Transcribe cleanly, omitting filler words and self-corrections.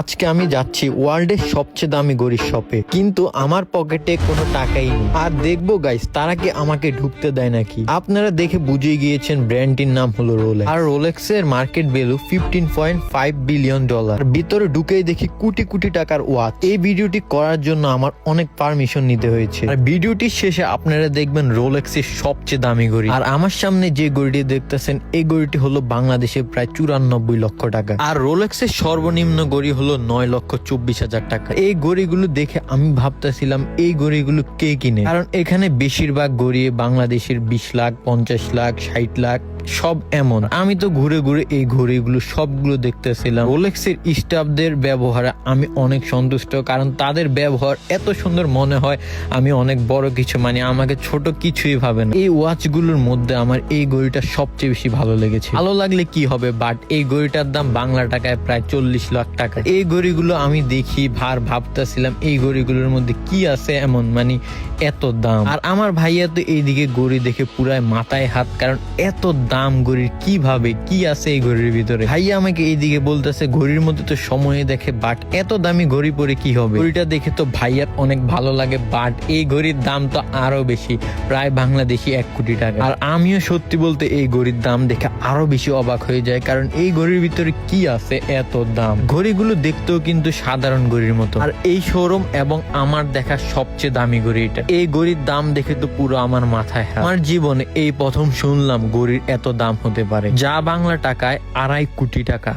আজকে আমি যাচ্ছি ওয়ার্ল্ডের সবচেয়ে দামি ঘড়ির শপে, কিন্তু আমার পকেটে কোনো টাকাই নেই। আর দেখবো গাইস তারা কি আমাকে ঢুকতে দেয় নাকি। আপনারা দেখে বুঝে গিয়েছেন ব্র্যান্ডটির নাম হলো রোলেক্স। আর রোলেক্স এর মার্কেট ভ্যালু $15.5 বিলিয়ন। ভিতরে ঢুকেই দেখি কোটি কোটি টাকার ওয়াচ। এই ভিডিওটি করার জন্য আমার অনেক পারমিশন নিতে হয়েছে। আর ভিডিওটির শেষে আপনারা দেখবেন রোলেক্স এর সবচেয়ে দামি ঘড়ি। আর আমার সামনে যে ঘড়িটি দেখতেছেন এই ঘড়িটি হলো বাংলাদেশে প্রায় 94 লক্ষ টাকা। আর রোলেক্স এর সর্বনিম্ন ঘড়ি হলো 9,24,000 টাকা। এই ঘড়িগুলো দেখে আমি ভাবতেছিলাম এই ঘড়িগুলো কে কিনে, কারণ এখানে বেশিরভাগ ঘড়ি বাংলাদেশের 20 লাখ, 50 লাখ, 60 লাখ সব এমন। আমি তো ঘুরে ঘুরে এই ঘড়িগুলো সবগুলো দেখতেছিলাম। রোলেক্সের স্টাফদের ব্যবহারে আমি অনেক সন্তুষ্ট, কারণ তাদের ব্যবহার এত সুন্দর মনে হয় আমি অনেক বড় কিছু, মানে আমাকে ছোট কিছুই ভাবে না। এই ওয়াচগুলোর মধ্যে আমার এই ঘড়িটা সবচেয়ে বেশি ভালো লেগেছে। ভালো লাগলে কি হবে, বাট এই ঘড়িটার দাম বাংলা টাকায় প্রায় 40 লাখ টাকা। এই ঘড়িগুলো আমি দেখি ভাবতেছিলাম এই ঘড়িগুলোর মধ্যে কি আছে এমন, মানে এত দাম। আর আমার ভাইয়া তো এইদিকে ঘড়ি দেখে পুরাই মাথায় হাত, কারণ এত দাম ঘড়ির কিভাবে কি আছে এই ঘড়ির ভিতরে। ভাইয়া আমাকে এইদিকে বলতেছে ঘড়ির মধ্যে তো সময় দেখে, বাট এত দামি ঘড়ি পরে কি হবে। ঘড়িটা দেখে তো ভাইয়ার অনেক ভালো লাগে, বাট এই ঘড়ির দাম তো আরো বেশি, প্রায় বাংলাদেশি 1 কোটি টাকা। আর আমিও সত্যি বলতে এই ঘড়ির দাম দেখে আরো বেশি অবাক হয়ে যায়, কারণ এই ঘড়ির ভিতরে কি আছে এত দাম। ঘড়িগুলো দেখতেও কিন্তু সাধারণ ঘড়ির মতো। আর এই শোরুম এবং আমার দেখা সবচেয়ে দামি ঘড়ি এটা। এই ঘড়ির দাম দেখে তো পুরো আমার মাথায় হাত। আমার জীবনে এই প্রথম শুনলাম ঘড়ির এত দাম হতে পারে, যা বাংলা টাকায় 2.5 কোটি টাকা।